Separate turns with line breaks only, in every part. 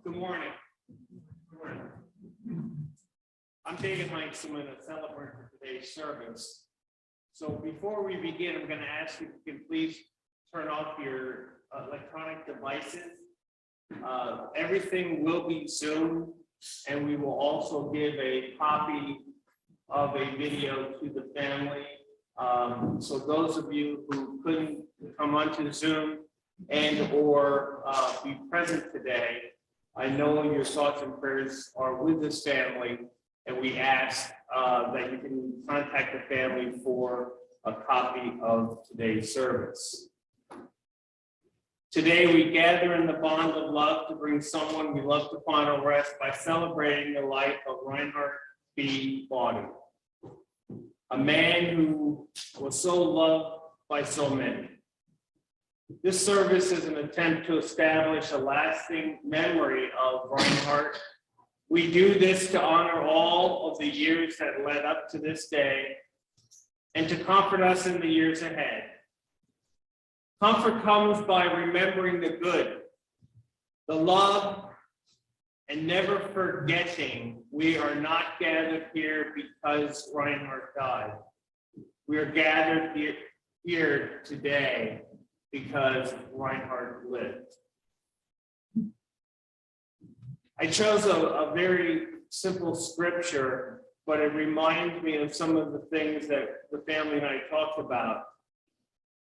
Good morning. I'm David Heintzelman, a celebrant for today's service. So before we begin, I'm going to ask you if you can please turn off your electronic devices. Everything will be Zoom, and we will also give a copy of a video to the family. So those of you who couldn't come onto Zoom and or be present today, I know your thoughts and prayers are with this family, and we ask that you can contact the family for a copy of today's service. Today we gather in the bond of love to bring someone we love to final rest by celebrating the life of Reinhardt B. Baudy, a man who was so loved by so many. This service is an attempt to establish a lasting memory of Reinhardt. We do this to honor all of the years that led up to this day and to comfort us in the years ahead. Comfort comes by remembering the good, the love, and never forgetting we are not gathered here because Reinhardt died. We are gathered here today because Reinhardt lived. I chose a very simple scripture, but it reminds me of some of the things that the family and I talked about.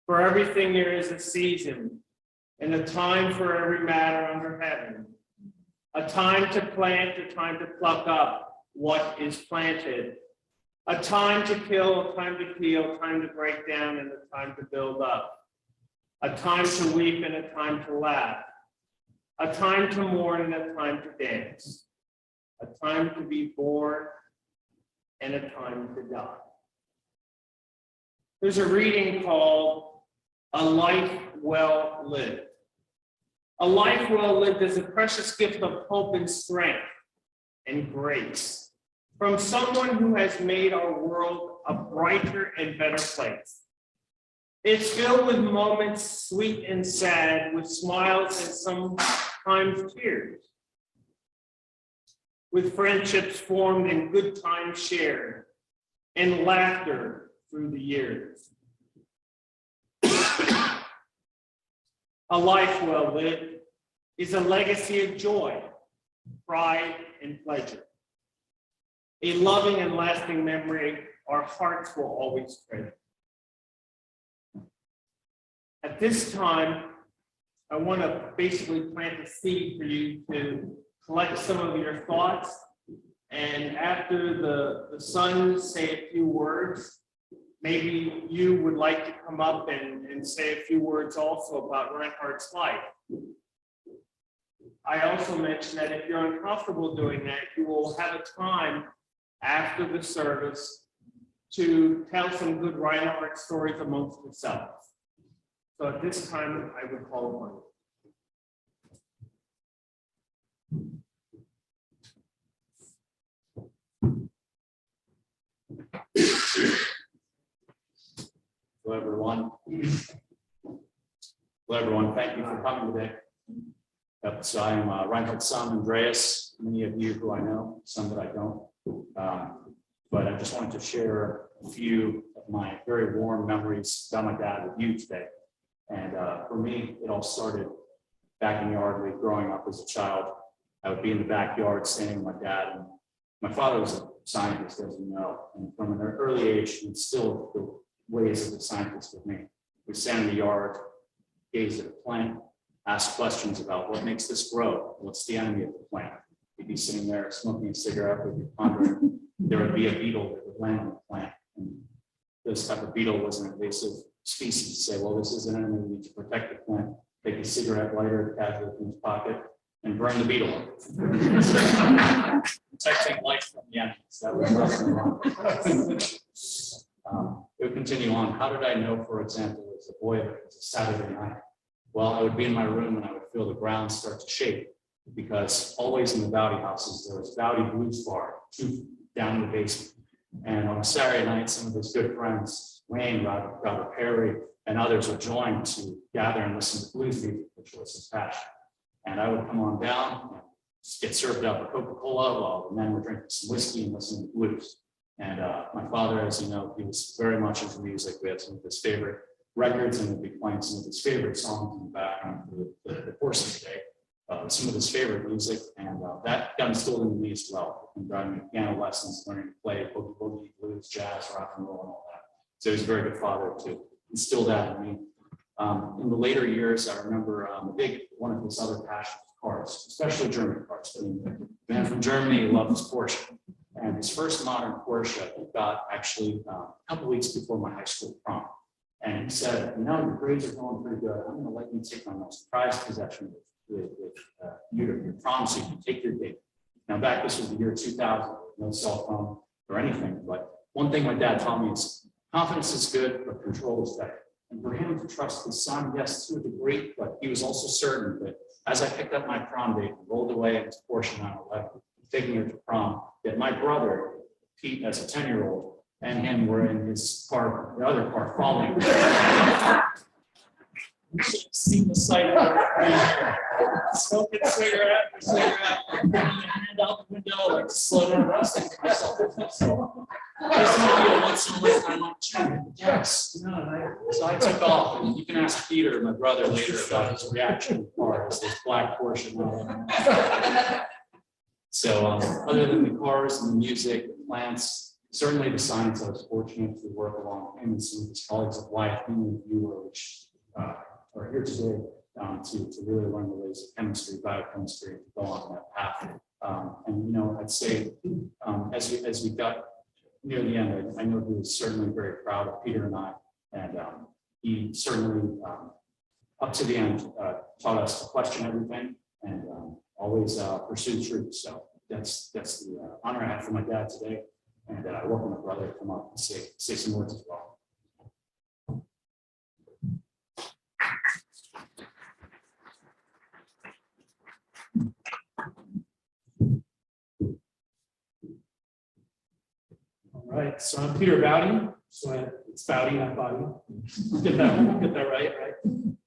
For everything there is a season, and a time for every matter under heaven. A time to plant, a time to pluck up what is planted. A time to kill, a time to heal, a time to break down, and a time to build up. A time to weep and a time to laugh. A time to mourn and a time to dance. A time to be born and a time to die. There's a reading called A Life Well Lived. A life well lived is a precious gift of hope and strength and grace from someone who has made our world a brighter and better place. It's filled with moments sweet and sad, with smiles and sometimes tears, with friendships formed and good times shared, and laughter through the years. A life well lived is a legacy of joy, pride, and pleasure. A loving and lasting memory our hearts will always treasure. At this time, I want to basically plant a seed for you to collect some of your thoughts. And after the sons say a few words, maybe you would like to come up and say a few words also about Reinhardt's life. I also mentioned that if you're uncomfortable doing that, you will have a time after the service to tell some good Reinhardt stories amongst yourselves. So at this time, I would call upon you.
Hello, everyone. Hello, everyone. Thank you for coming today. So I am Reinhardt's son, Andreas. Many of you who I know, some that I don't. But I just wanted to share a few of my very warm memories about my dad with you today. And for me, it all started back in Yardley, growing up as a child. I would be in the backyard standing with my dad. And my father was a scientist, as you know. And from an early age, he instilled the ways of a scientist with me. We stand in the yard, gaze at a plant, ask questions about what makes this grow, what's the enemy of the plant. You'd be sitting there smoking a cigarette with your pondering. There would be a beetle that would land on the plant. And this type of beetle was an invasive species. Say, well, this is an enemy, we need to protect the plant. Take a cigarette lighter, casually from his pocket, and burn the beetle up. Protecting life from the enemies. That was it would continue on. How did I know, for example, as a boy, that it was a Saturday night? Well, I would be in my room and I would feel the ground start to shake, because always in the Baudy houses, there was Baudy Blues Bar, 2 down in the basement. And on a Saturday night, some of his good friends Wayne, Robert Perry, and others would join to gather and listen to blues music, which was his passion. And I would come on down and just get served up a Coca-Cola while the men were drinking some whiskey and listening to blues. And my father, as you know, he was very much into music. We had some of his favorite records, and we'd be playing some of his favorite songs in the background for the courses today. Some of his favorite music, and that got instilled into me as well. And driving me piano lessons, learning to play boogie, blues, jazz, rock and roll, and all that. So he was a very good father to instill that in me. In the later years, I remember one of his other passions was cars, especially German cars. I mean, the man from Germany loved his Porsche. And his first modern Porsche he got actually a couple weeks before my high school prom. And he said, you know, your grades are going pretty good. I'm going to let you take my most prized possession with you to your prom so you can take your date. Now, this was the year 2000, no cell phone or anything. But one thing my dad taught me is confidence is good, but control is better. And for him to trust his son, yes, to a degree, but he was also certain that as I picked up my prom date and rolled away in his Porsche 911, taking her to prom, that my brother, Pete, as a 10-year-old, and him were in his car, the other car, following. You should have seen the sight of her smoking cigarette, putting your hand out the window, like slow down, resting for myself. This might be a once in a lifetime opportunity. Yes. So I took off, and you can ask Peter, my brother, later about his reaction to the car, as this black Porsche. So other than the cars and the music, the plants, certainly the science, I was fortunate to work along him and some of his colleagues at Wyatt and Viewer, which are here today to really learn the ways of chemistry, biochemistry, to go on that path. And you know, I'd say as we got near the end, I know he was certainly very proud of Peter and I, and he certainly up to the end taught us to question everything and always pursue truth. So that's the honor I have for my dad today, and I welcome my brother to come up and say some words as well.
All right, so I'm Peter Baudy. So it's Baudy, not Body. Get that right?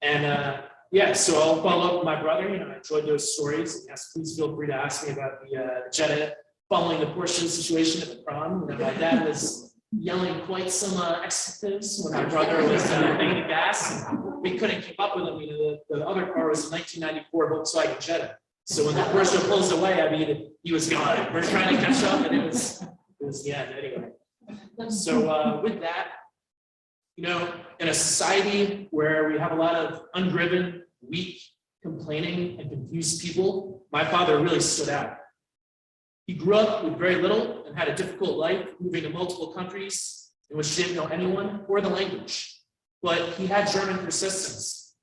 And yeah, so I'll follow up with my brother. You know, I enjoyed those stories. Yes, please feel free to ask me about the Jetta following the Porsche situation at the prom. You know, my dad was yelling quite some expletives when my brother was banging the gas, and we couldn't keep up with him. You know, the other car was a 1994 Volkswagen Jetta. So when the Porsche pulls away, I mean, he was gone. We're trying to catch up, and it was the end anyway. So with that, you know, in a society where we have a lot of undriven, weak, complaining, and confused people, my father really stood out. He grew up with very little and had a difficult life, moving to multiple countries in which he didn't know anyone or the language. But he had German persistence,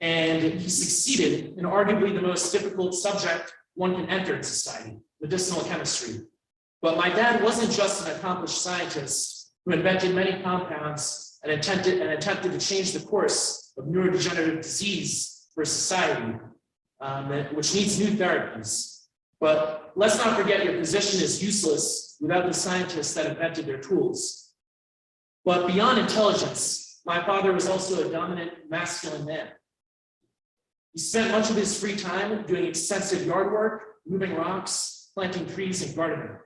and he succeeded in arguably the most difficult subject one can enter in society, medicinal chemistry. But my dad wasn't just an accomplished scientist who invented many compounds and attempted to change the course of neurodegenerative disease for society, which needs new therapies. But let's not forget, your position is useless without the scientists that invented their tools. But beyond intelligence, my father was also a dominant masculine man. He spent much of his free time doing extensive yard work, moving rocks, planting trees, and gardening.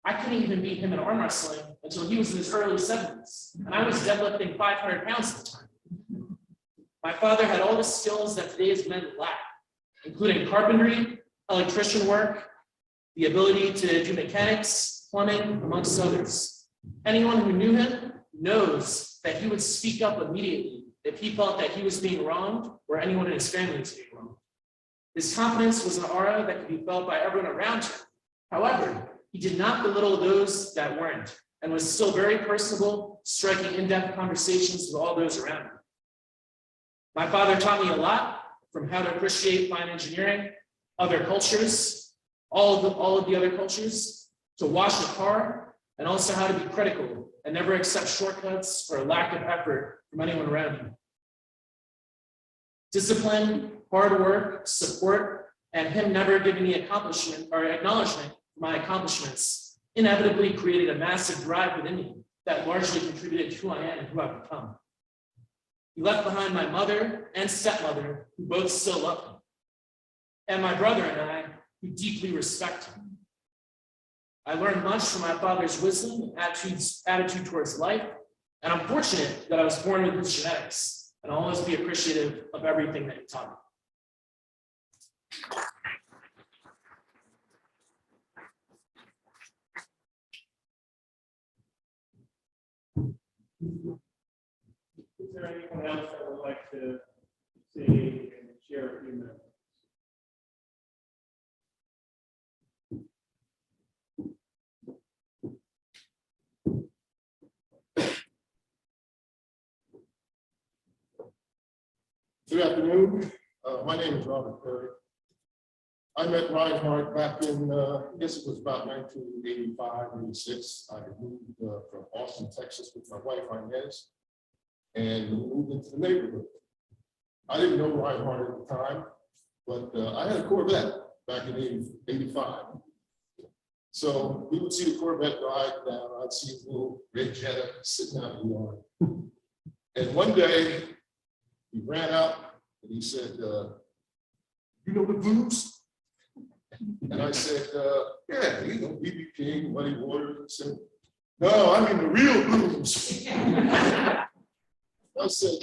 I couldn't even beat him in arm wrestling until he was in his early 70s, and I was deadlifting 500 pounds at the time. My father had all the skills that today's men lack, including carpentry, electrician work, the ability to do mechanics, plumbing, amongst others. Anyone who knew him knows that he would speak up immediately if he felt that he was being wronged or anyone in his family was being wronged. His confidence was an aura that could be felt by everyone around him. However, he did not belittle those that weren't, and was still very personable, striking in-depth conversations with all those around him. My father taught me a lot, from how to appreciate fine engineering, other cultures, all of the other cultures, to wash a car, and also how to be critical and never accept shortcuts or lack of effort from anyone around you. Discipline, hard work, support, and him never giving me accomplishment or acknowledgement for my accomplishments inevitably created a massive drive within me that largely contributed to who I am and who I've become. He left behind my mother and stepmother, who both still love him, and my brother and I, who deeply respect him. I learned much from my father's wisdom and attitude towards life, and I'm fortunate that I was born with his genetics, and I'll always be appreciative of everything that he taught me.
Is there anyone else that would like to say and share a few minutes?
Good afternoon. My name is Robert Perry. I met Reinhardt back in, I guess it was about 1985, 86. I had moved from Austin, Texas with my wife, Inez, and we moved into the neighborhood. I didn't know Reinhardt at the time, but I had a Corvette back in 85. So we would see the Corvette ride down. I'd see a little red Jetta sitting out in the yard. And one day, he ran out and he said, you know the blues? And I said, yeah, you know, B.B. King, Muddy Waters. He said, no, I mean the real blues. I said,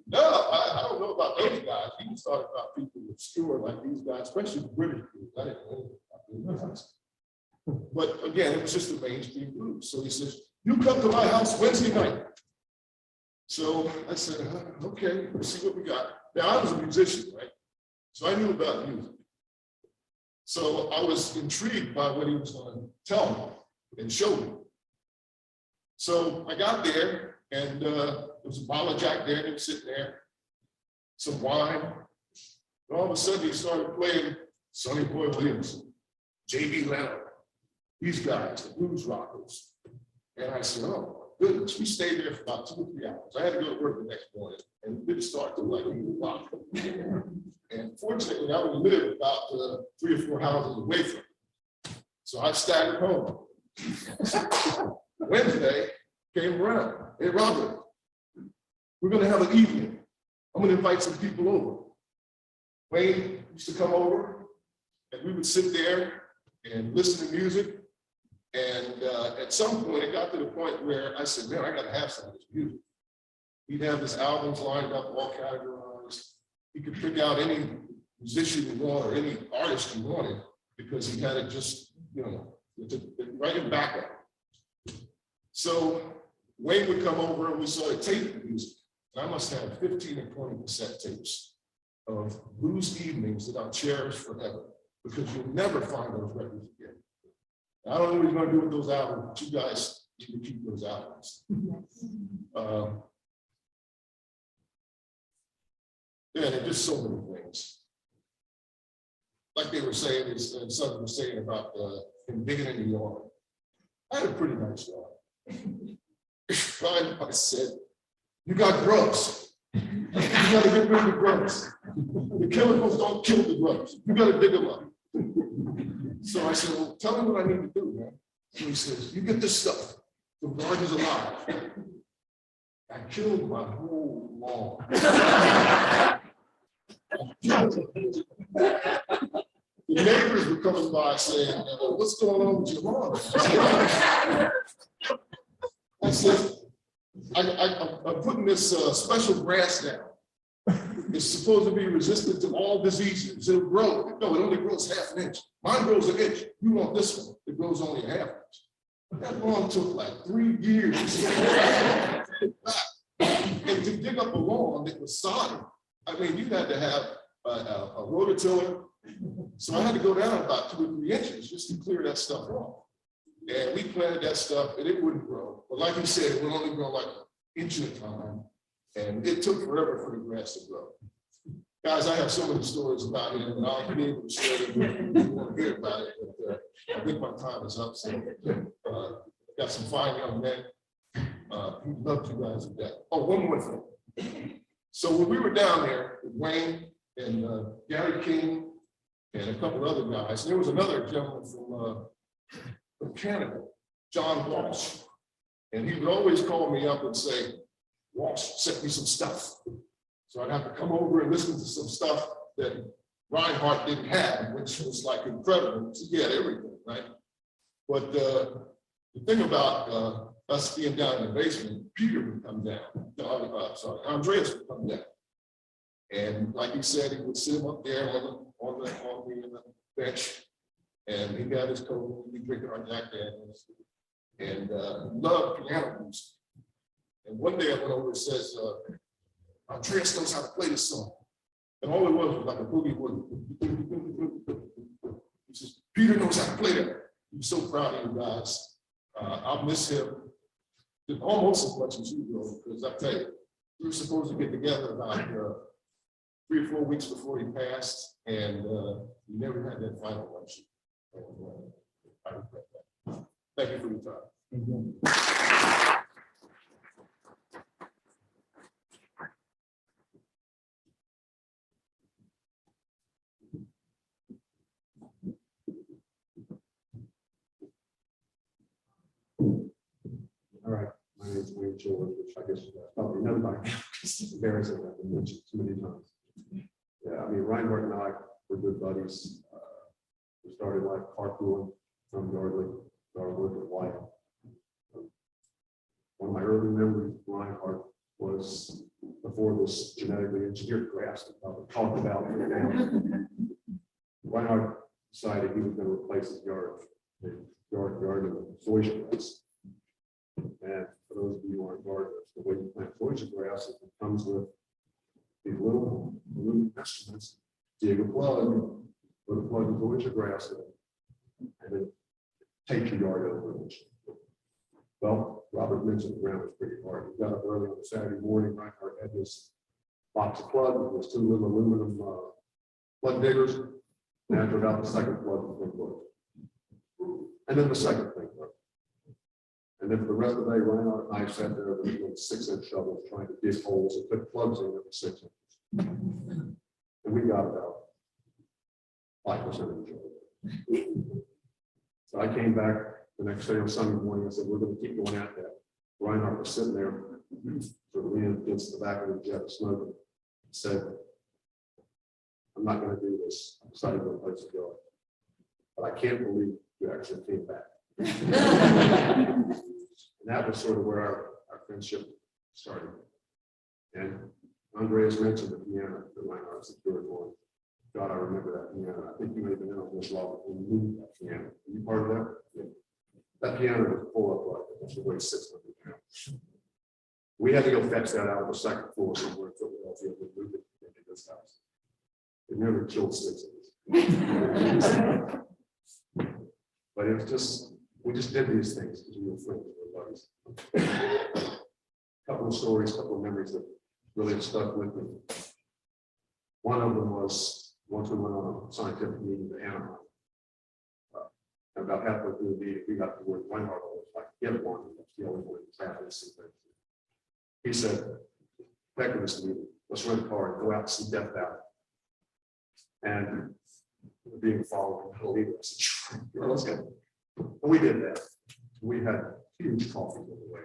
no, I don't know about those guys. He was talking about people obscure like these guys, especially the British blues. I didn't know about those. But again, it was just the mainstream blues. So he says, you come to my house Wednesday night. So I said, okay, let's see what we got. Now, I was a musician, right? So I knew about music. So I was intrigued by what he was going to tell me and show me. So I got there, and there was a bottle of Jack Daniels sitting there, some wine. And all of a sudden, he started playing Sonny Boy Williamson, J.B. Leonard, these guys, the blues rockers. And I said, oh, goodness, we stayed there for about 2 or 3 hours. I had to go to work the next morning, and it didn't start till like 8 o'clock. And fortunately, I would live about 3 or 4 houses away from it. So I staggered home. Wednesday came around. Hey, Robert, we're going to have an evening. I'm going to invite some people over. Wayne used to come over, and we would sit there and listen to music. And at some point, it got to the point where I said, man, I got to have some of this music. He'd have his albums lined up, all categorized. He could pick out any musician you want or any artist you wanted because he had it just, you know, right in backup. So Wayne would come over and we started taping music. And I must have 15 or 20 cassette tapes of blues evenings that I'll cherish forever because you'll never find those records again. I don't know what you're going to do with those albums, but you guys need to keep those albums. Yeah, there's just so many things. Like they were saying, something was saying about him digging in the yard. I had a pretty nice yard. I said, you got grubs. You got to get rid of the grubs. The chemicals don't kill the grubs. You got to dig them up. So I said, well, tell me what I need to do, man. So he says, you get this stuff. The garden's alive. I killed my whole lawn. The neighbors were coming by saying, what's going on with your lawn? I said, I'm putting this special grass down. It's supposed to be resistant to all diseases. It'll grow. No, it only grows half an inch. Mine grows an inch. You want this one? It grows only a half inch. But that lawn took like 3 years. And to dig up a lawn that was solid, I mean, you had to have a rototiller. So I had to go down about 2 or 3 inches just to clear that stuff off. And we planted that stuff and it wouldn't grow. But like you said, it would only grow like 1 inch at a time. And it took forever for the grass to grow. Guys, I have so many stories about it, and I'll be able to share them if you want to hear about it. But I think my time is up. So got some fine young men who love you guys to death. Oh, one more thing. So when we were down there with Wayne and Gary King and a couple other guys, there was another gentleman from Canada, John Walsh. And he would always call me up and say, Walsh, sent me some stuff. So I'd have to come over and listen to some stuff that Reinhardt didn't have, which was like incredible. He had everything, right? But the thing about us being down in the basement, Peter would come down. Andreas would come down. And like he said, he would sit him up there on the bench, and he got his coat, he'd be drinking our Jack Daniels, and loved piano music. And one day I went over and says, Andreas knows how to play this song. And all it was like a boogie woogie. He says, Peter knows how to play that. I'm so proud of you guys. I'll miss him almost as much as you will, because I tell you, we were supposed to get together about 3 or 4 weeks before he passed, and we never had that final luncheon. I regret that. Thank you for your time.
All right, my name is Wayne George, which I guess you guys probably know by now, because it's embarrassing, I've been mentioned too many times. Yeah, I mean, Reinhardt and I were good buddies. We started like carpooling from Yardley, started working at White. One of my early memories of Reinhardt was before this genetically engineered grass that I talked about. Reinhardt decided he was going to replace his yard with zoysia grass. And for those of you who aren't gardeners, the way you plant zoysia grass, it comes with these little instruments. Dig a plug, put a plug of zoysia grass in, and then take your yard over. Well, Robert mentioned the ground was pretty hard. We got up early on a Saturday morning. Reinhardt had this box of plugs with those 2 little aluminum plug diggers. And after about the second plug, the thing worked. And then the second thing worked. And then for the rest of the day, Reinhardt and I sat there with 6-inch shovels trying to dig holes and put plugs in every 6 inches. And we got about 5% of each other. So I came back the next day on Sunday morning. I said, we're going to keep going at that. Reinhardt was sitting there, sort of leaning against the back of the jet smoking. Said, I'm not going to do this. I decided to replace the yard. But I can't believe you actually came back. And that was sort of where our friendship started. And Andreas mentioned the piano that Reinhardt secured for. God, I remember that piano. I think you may have been in on this law when we moved that piano. Were you part of that? Yeah. That piano was full of like it weighed 600 pounds. We had to go fetch that out of the second floor somewhere in Philadelphia and move it into this house. It never killed 6 of us. But it was just, we just did these things because we were friends with our buddies. A couple of stories, a couple of memories that really have stuck with me. One of them was once we went on a scientific meeting to Anaheim. And about halfway through the meeting, we got to where Reinhardt was like, get one. He always wanted to travel and see things. He said, back to this meeting, let's rent a car and go out and see Death Valley. And being followed, I said, sure, let's go. And we did that. We had huge coffee on the way.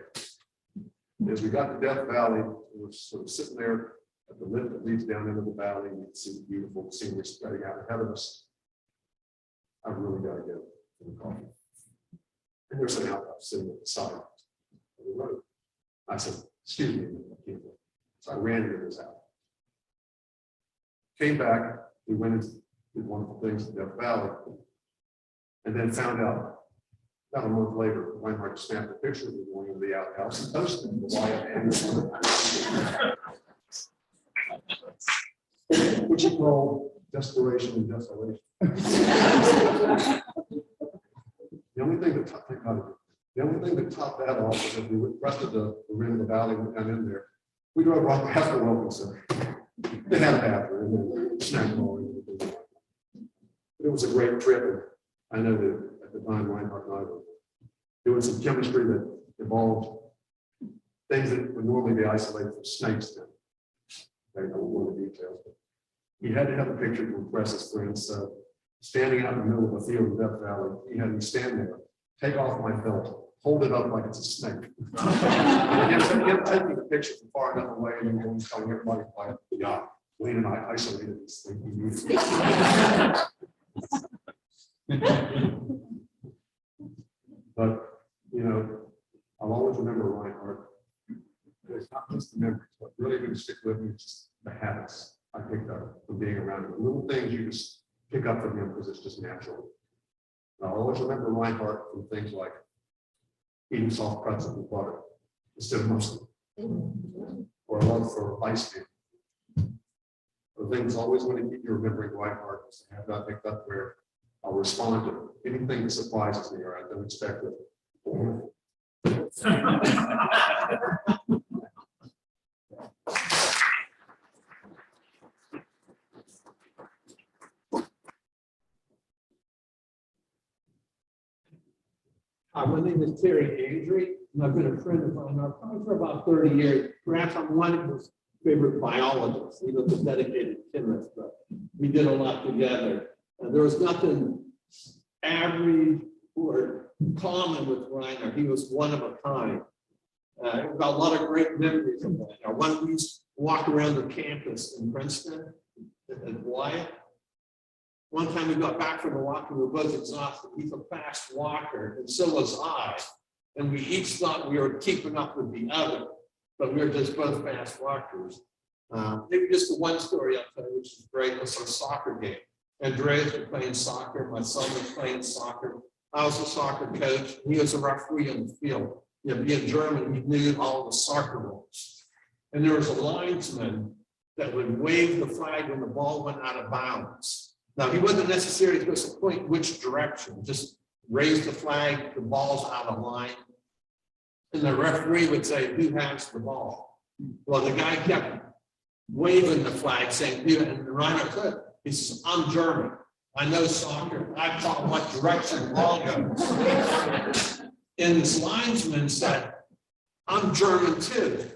As we got to Death Valley, we were sort of sitting there at the lift that leads down into the valley. You can see the beautiful scenery spreading out ahead of us. I really got to go to the coffee. And there's an outhouse sitting at the side of the road. I said, excuse me, I can't go. So I ran into this house. Came back, we went into did wonderful things in Death Valley, and then found out about a month later, Reinhardt snapped a picture of me going into the outhouse and posted it in the YA, which he called desperation and desolation. The only thing that topped that off was that the rest of the rim of the valley went down in there. We drove right past the Welcome Center. They had a bathroom and snack bar. It was a great trip. And I know that at the time, Reinhardt and I were doing some chemistry that involved things that would normally be isolated from snakes. I don't know the details, but he had to have a picture to impress his friends. So standing out in the middle of a field in Death Valley, he had me stand there, take off my belt, hold it up like it's a snake. You have to take the picture from far enough away and then go and telling everybody, like, yeah, Wayne and I isolated this thing. But, you know, I'll always remember Reinhardt. It's not just the memories, but really going to stick with me, it's just the habits I picked up from being around him. The little things you just pick up from him because it's just natural. And I'll always remember Reinhardt from things like eating soft pretzel with butter instead of mustard, or a love for ice cream. The things always going to keep you remembering Reinhardt is to have that picked up where I'll respond to anything that surprises me or I don't expect it.
Hi, my name is Terry Andrew, and I've been a friend of mine probably for about 30 years. Perhaps I'm one of his favorite biologists. He was a dedicated chemist, but we did a lot together. There was nothing average or common with Reinhardt. He was one of a kind. We've got a lot of great memories of Reinhardt. One, we used to walk around the campus in Princeton at Wyatt. One time we got back from the walk and we were both exhausted. He's a fast walker, and so was I. And we each thought we were keeping up with the other, but we were just both fast walkers. Maybe just the one story I'll tell you, which is great, was our soccer game. Andreas was playing soccer, my son was playing soccer. I was a soccer coach, he was a referee on the field. You know, being German, he knew all the soccer rules. And there was a linesman that would wave the flag when the ball went out of bounds. Now, he wasn't necessarily supposed to point which direction, just raise the flag, the ball's out of line. And the referee would say, who has the ball? Well, the guy kept waving the flag saying, and Reinhardt said, he says, I'm German. I know soccer. I thought what direction the ball goes. And this linesman said, I'm German too.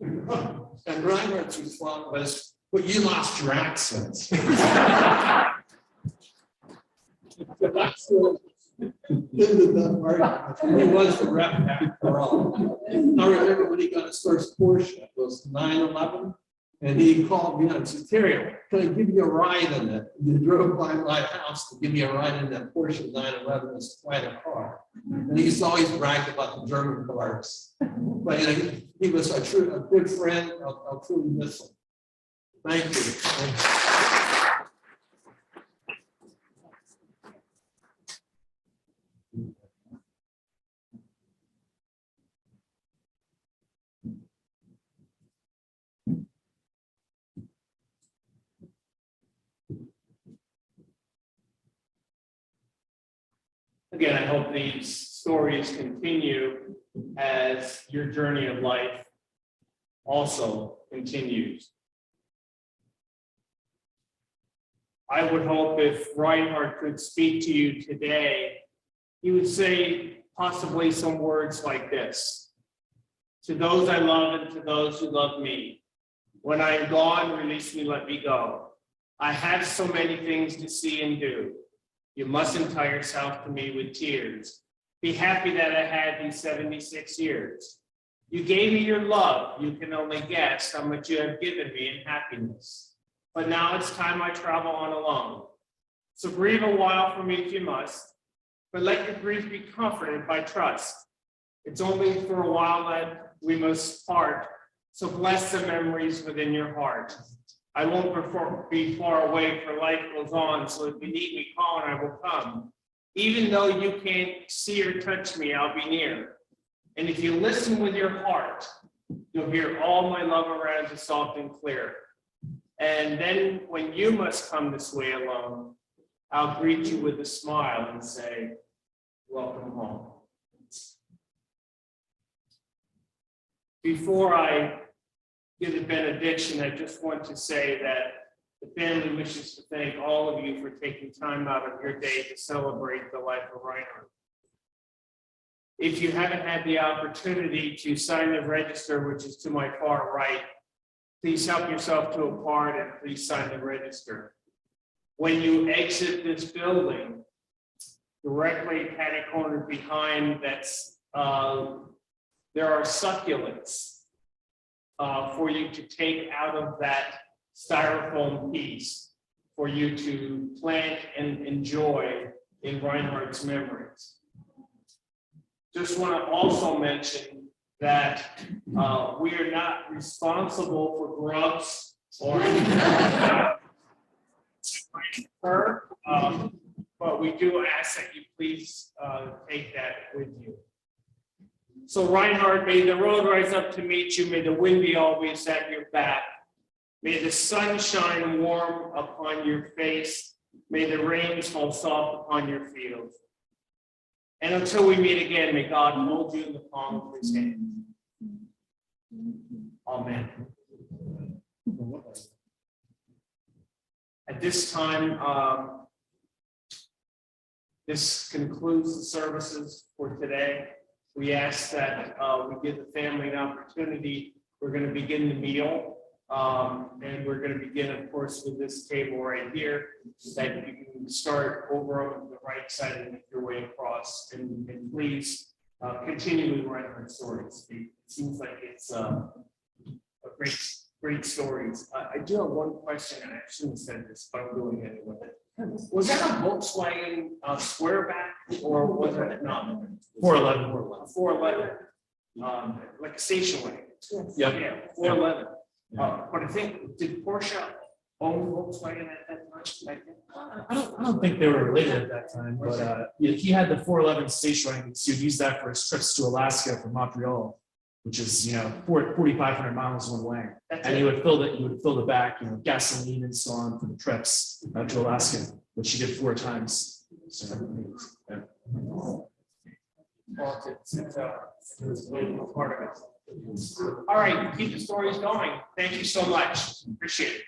And Reinhardt's response was, but you lost your accent. He was the rep after all. I remember when he got his first Porsche, it was 911, and he called me and said, Terry, can I give you a ride in it? And he drove by my house to give me a ride in that Porsche 911. It's quite a car. And he used to always brag about the German cars. But you know, he was a good friend. I'll truly miss him. Thank you. Thank you.
Again, I hope these stories continue as your journey of life also continues. I would hope if Reinhardt could speak to you today, he would say possibly some words like this. To those I love and to those who love me, when I am gone, release me, let me go. I have so many things to see and do. You mustn't tie yourself to me with tears. Be happy that I had these 76 years. You gave me your love. You can only guess how much you have given me in happiness. But now it's time I travel on alone. So grieve a while for me if you must, but let your grief be comforted by trust. It's only for a while that we must part, so bless the memories within your heart. I won't be far away, for life goes on, so if you need me, call and I will come. Even though you can't see or touch me, I'll be near. And if you listen with your heart, you'll hear all my love around you soft and clear. And then when you must come this way alone, I'll greet you with a smile and say, welcome home. Before I give the benediction, I just want to say that the family wishes to thank all of you for taking time out of your day to celebrate the life of Reinhardt. If you haven't had the opportunity to sign the register, which is to my far right, please help yourself to a card and please sign the register. When you exit this building, directly catty corner behind that's there are succulents for you to take out of that styrofoam piece for you to plant and enjoy in Reinhardt's memories. Just want to also mention that we are not responsible for grubs or but we do ask that you please take that with you. So Reinhardt, may the road rise up to meet you. May the wind be always at your back. May the sun shine warm upon your face. May the rains fall soft upon your fields. And until we meet again, may God hold you in the palm of his hand. Amen. At this time, this concludes the services for today. We ask that we give the family an opportunity. We're going to begin the meal. And we're going to begin, of course, with this table right here, that you can start over on the right side and make your way across. And please continue with Reinhardt stories. It seems like it's a great stories. I do have one question, and I shouldn't have said this, but I'm doing it anyway. Was that a Volkswagen Squareback, or was it not?
411.
411, like a station wagon.
Yep.
Yeah, 411. But I think, did Porsche own Volkswagen at that time?
I don't think they were related at that time, but he had the 411 station wagon. So he'd use that for his trips to Alaska from Montreal, which is 4,500 miles one way. And he would fill the back, gasoline and so on for the trips to Alaska, which he did 4 times. So, yeah.
It's part of it. All right, keep the stories going. Thank you so much. Appreciate it.